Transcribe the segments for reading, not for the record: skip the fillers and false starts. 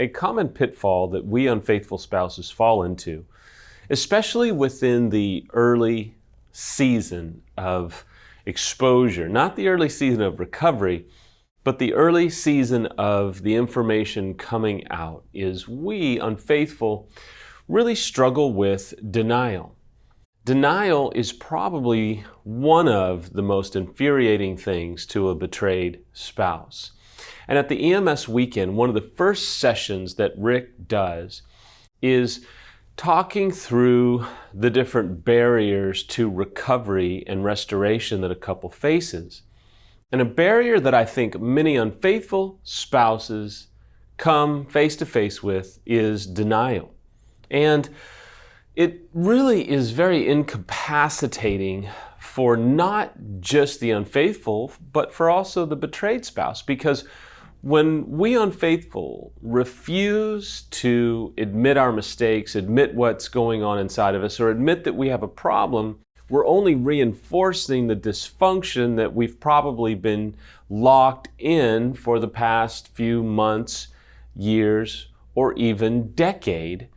a common pitfall that we unfaithful spouses fall into, especially within the early season of exposure, not the early season of recovery, but the early season of the information coming out, is we unfaithful really struggle with denial. Denial is probably one of the most infuriating things to a betrayed spouse. And at the EMS weekend, one of the first sessions that Rick does is talking through the different barriers to recovery and restoration that a couple faces. And a barrier that I think many unfaithful spouses come face to face with is denial. And it really is very incapacitating for not just the unfaithful, but for also the betrayed spouse. Because when we unfaithful refuse to admit our mistakes, admit what's going on inside of us, or admit that we have a problem, we're only reinforcing the dysfunction that we've probably been locked in for the past few months, years, or even decade.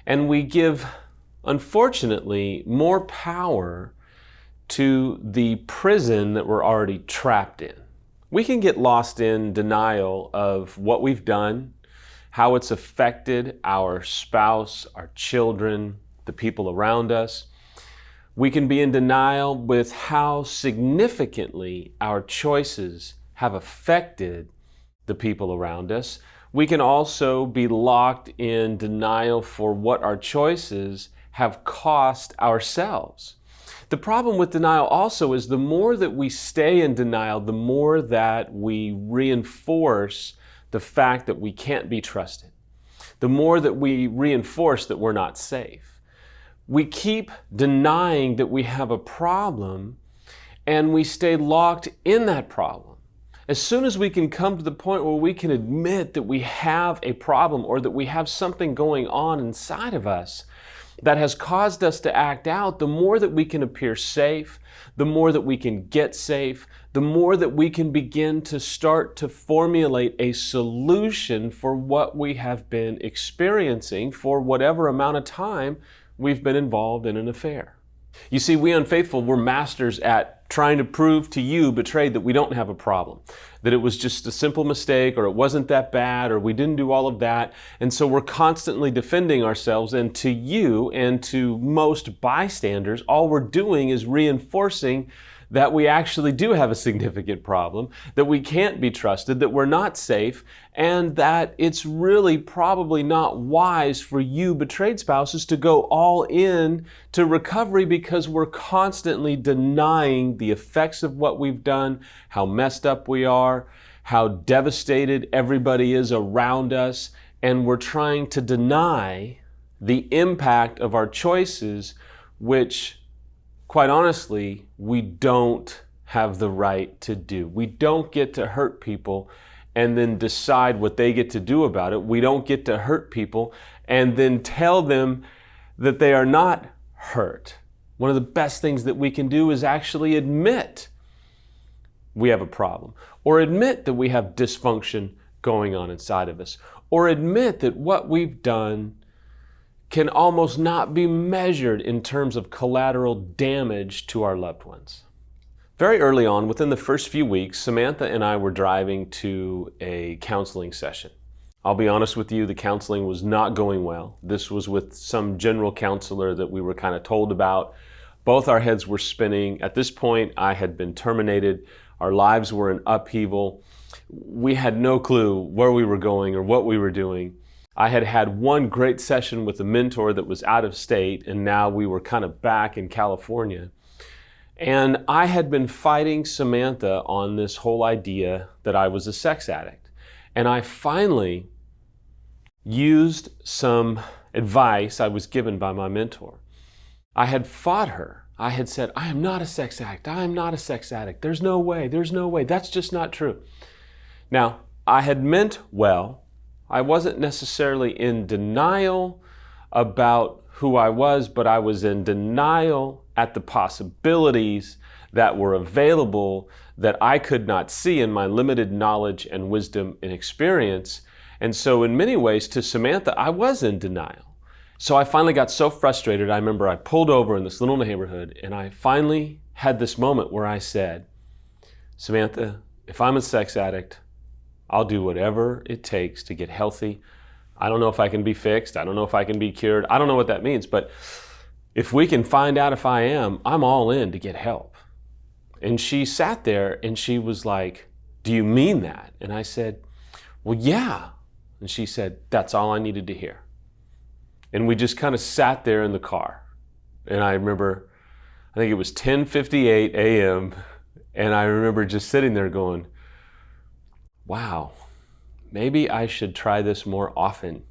And we give, unfortunately, more power to the prison that we're already trapped in. We can get lost in denial of what we've done, how it's affected our spouse, our children, the people around us. We can be in denial with how significantly our choices have affected the people around us. We can also be locked in denial for what our choices have cost ourselves. The problem with denial also is the more that we stay in denial, the more that we reinforce the fact that we can't be trusted. The more that we reinforce that we're not safe. We keep denying that we have a problem, and we stay locked in that problem. As soon as we can come to the point where we can admit that we have a problem or that we have something going on inside of us that has caused us to act out, the more that we can appear safe, the more that we can get safe, the more that we can begin to start to formulate a solution for what we have been experiencing for whatever amount of time we've been involved in an affair. You see, we unfaithful, we're masters at trying to prove to you, betrayed, that we don't have a problem, that it was just a simple mistake, or it wasn't that bad, or we didn't do all of that. And so we're constantly defending ourselves, and to you and to most bystanders, all we're doing is reinforcing that we actually do have a significant problem, that we can't be trusted, that we're not safe, and that it's really probably not wise for you betrayed spouses to go all in to recovery, because we're constantly denying the effects of what we've done, how messed up we are, how devastated everybody is around us, and we're trying to deny the impact of our choices, which, quite honestly, we don't have the right to do. We don't get to hurt people and then decide what they get to do about it. We don't get to hurt people and then tell them that they are not hurt. One of the best things that we can do is actually admit we have a problem, or admit that we have dysfunction going on inside of us, or admit that what we've done can almost not be measured in terms of collateral damage to our loved ones. Very early on, within the first few weeks, Samantha and I were driving to a counseling session. I'll be honest with you, the counseling was not going well. This was with some general counselor that we were kind of told about. Both our heads were spinning. At this point, I had been terminated. Our lives were in upheaval. We had no clue where we were going or what we were doing. I had had one great session with a mentor that was out of state, and now we were kind of back in California. And I had been fighting Samantha on this whole idea that I was a sex addict. And I finally used some advice I was given by my mentor. I had fought her. I had said, I am not a sex addict. I am not a sex addict. There's no way. There's no way. That's just not true. Now, I had meant well. I wasn't necessarily in denial about who I was, but I was in denial at the possibilities that were available that I could not see in my limited knowledge and wisdom and experience. And so in many ways, to Samantha, I was in denial. So I finally got so frustrated, I remember I pulled over in this little neighborhood, and I finally had this moment where I said, Samantha, if I'm a sex addict, I'll do whatever it takes to get healthy. I don't know if I can be fixed. I don't know if I can be cured. I don't know what that means, but if we can find out if I am, I'm all in to get help. And she sat there and she was like, do you mean that? And I said, well, yeah. And she said, that's all I needed to hear. And we just kind of sat there in the car. And I remember, I think it was 10:58 a.m. And I remember just sitting there going, wow, maybe I should try this more often.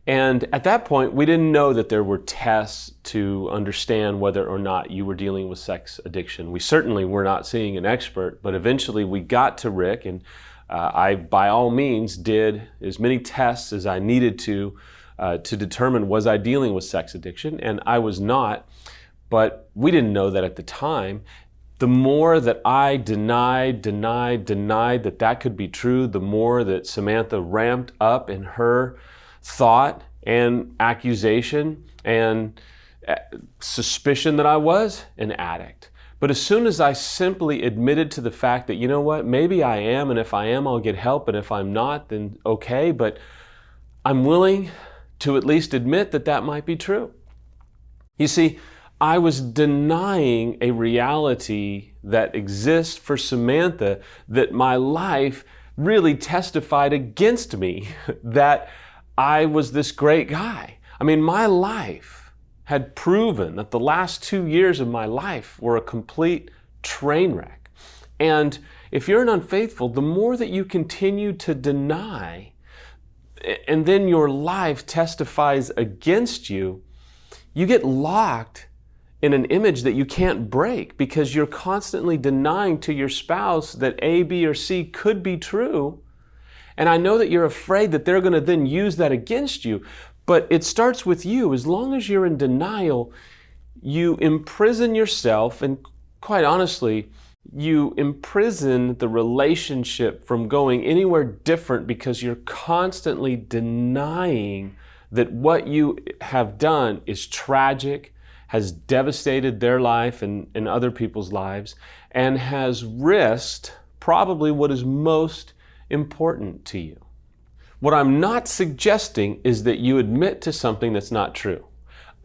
And at that point, we didn't know that there were tests to understand whether or not you were dealing with sex addiction. We certainly were not seeing an expert, but eventually we got to Rick, and I, by all means, did as many tests as I needed to determine was I dealing with sex addiction, and I was not, but we didn't know that at the time. The more that I denied that could be true, the more that Samantha ramped up in her thought and accusation and suspicion that I was an addict. But as soon as I simply admitted to the fact that, you know what, maybe I am, and if I am, I'll get help, and if I'm not, then okay, but I'm willing to at least admit that that might be true. You see, I was denying a reality that exists for Samantha, that my life really testified against me, that I was this great guy. I mean, my life had proven that the last 2 years of my life were a complete train wreck. And if you're an unfaithful, the more that you continue to deny, and then your life testifies against you, you get locked in an image that you can't break because you're constantly denying to your spouse that A, B, or C could be true. And I know that you're afraid that they're going to then use that against you, but it starts with you. As long as you're in denial, you imprison yourself, and quite honestly, you imprison the relationship from going anywhere different because you're constantly denying that what you have done is tragic, has devastated their life and other people's lives, and has risked probably what is most important to you. What I'm not suggesting is that you admit to something that's not true.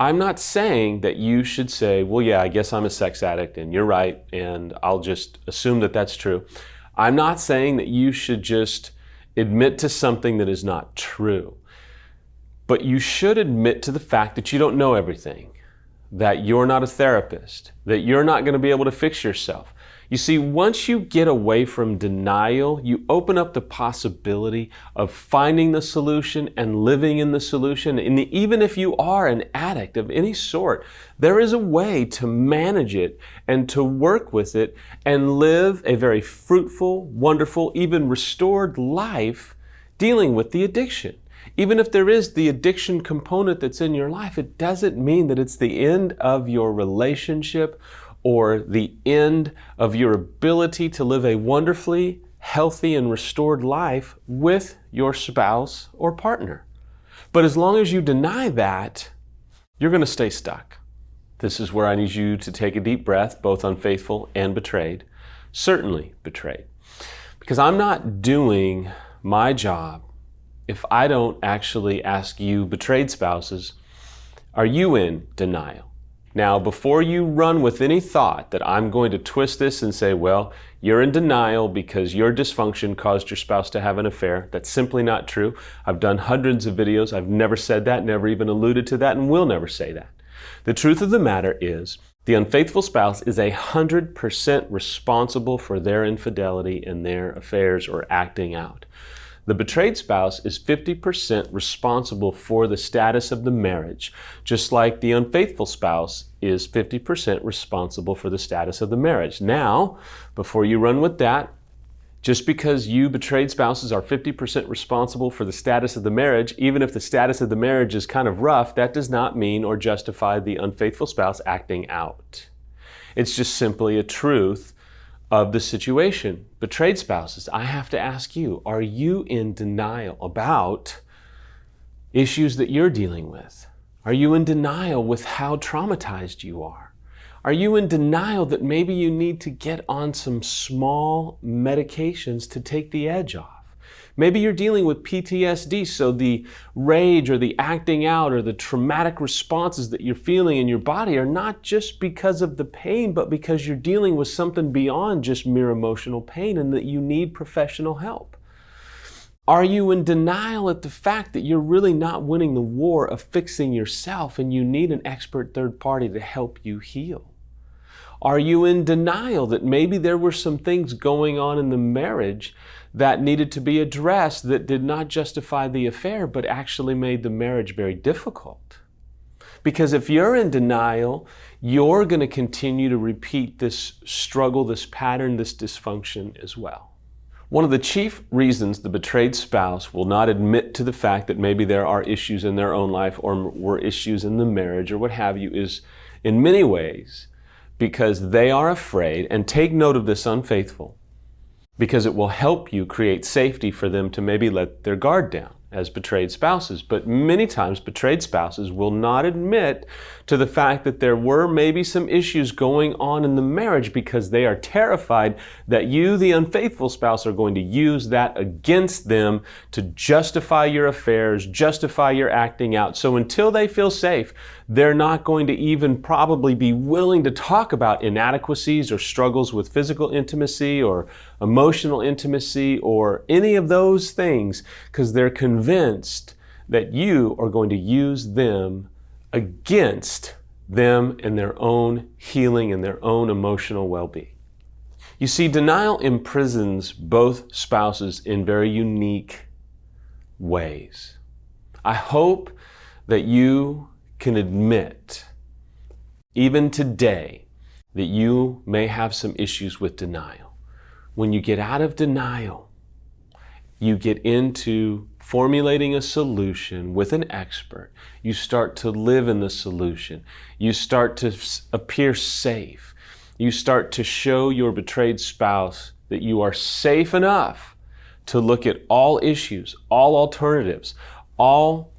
I'm not saying that you should say, well, yeah, I guess I'm a sex addict and you're right, and I'll just assume that that's true. I'm not saying that you should just admit to something that is not true. But you should admit to the fact that you don't know everything, that you're not a therapist, that you're not going to be able to fix yourself. You see, once you get away from denial, you open up the possibility of finding the solution and living in the solution. And even if you are an addict of any sort, there is a way to manage it and to work with it and live a very fruitful, wonderful, even restored life dealing with the addiction. Even if there is the addiction component that's in your life, it doesn't mean that it's the end of your relationship or the end of your ability to live a wonderfully healthy and restored life with your spouse or partner. But as long as you deny that, you're going to stay stuck. This is where I need you to take a deep breath, both unfaithful and betrayed. Certainly betrayed. Because I'm not doing my job if I don't actually ask you, betrayed spouses, are you in denial? Now, before you run with any thought that I'm going to twist this and say, well, you're in denial because your dysfunction caused your spouse to have an affair, that's simply not true. I've done hundreds of videos. I've never said that, never even alluded to that, and will never say that. The truth of the matter is, the unfaithful spouse is 100% responsible for their infidelity and their affairs or acting out. The betrayed spouse is 50% responsible for the status of the marriage, just like the unfaithful spouse is 50% responsible for the status of the marriage. Now, before you run with that, just because you betrayed spouses are 50% responsible for the status of the marriage, even if the status of the marriage is kind of rough, that does not mean or justify the unfaithful spouse acting out. It's just simply a truth of the situation. Betrayed spouses, I have to ask you, are you in denial about issues that you're dealing with? Are you in denial with how traumatized you are? Are you in denial that maybe you need to get on some small medications to take the edge off? Maybe you're dealing with PTSD, so the rage or the acting out or the traumatic responses that you're feeling in your body are not just because of the pain, but because you're dealing with something beyond just mere emotional pain and that you need professional help. Are you in denial at the fact that you're really not winning the war of fixing yourself and you need an expert third party to help you heal? Are you in denial that maybe there were some things going on in the marriage that needed to be addressed that did not justify the affair, but actually made the marriage very difficult? Because if you're in denial, you're going to continue to repeat this struggle, this pattern, this dysfunction as well. One of the chief reasons the betrayed spouse will not admit to the fact that maybe there are issues in their own life or were issues in the marriage or what have you is in many ways because they are afraid, and take note of this, unfaithful, because it will help you create safety for them to maybe let their guard down as betrayed spouses. But many times betrayed spouses will not admit to the fact that there were maybe some issues going on in the marriage because they are terrified that you, the unfaithful spouse, are going to use that against them to justify your affairs, justify your acting out. So until they feel safe, they're not going to even probably be willing to talk about inadequacies or struggles with physical intimacy or emotional intimacy or any of those things because they're convinced that you are going to use them against them and their own healing and their own emotional well-being. You see, denial imprisons both spouses in very unique ways. I hope that you can admit, even today, that you may have some issues with denial. When you get out of denial, you get into formulating a solution with an expert. You start to live in the solution. You start to appear safe. You start to show your betrayed spouse that you are safe enough to look at all issues, all alternatives, all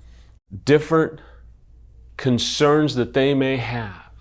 different concerns that they may have.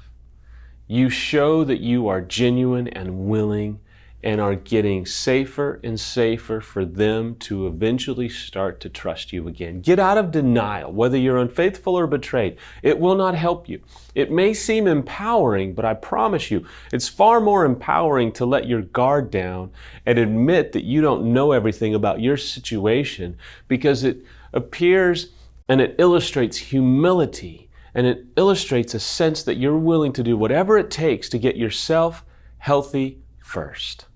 You show that you are genuine and willing and are getting safer and safer for them to eventually start to trust you again. Get out of denial, whether you're unfaithful or betrayed. It will not help you. It may seem empowering, but I promise you, it's far more empowering to let your guard down and admit that you don't know everything about your situation, because it appears and it illustrates humility, and it illustrates a sense that you're willing to do whatever it takes to get yourself healthy first.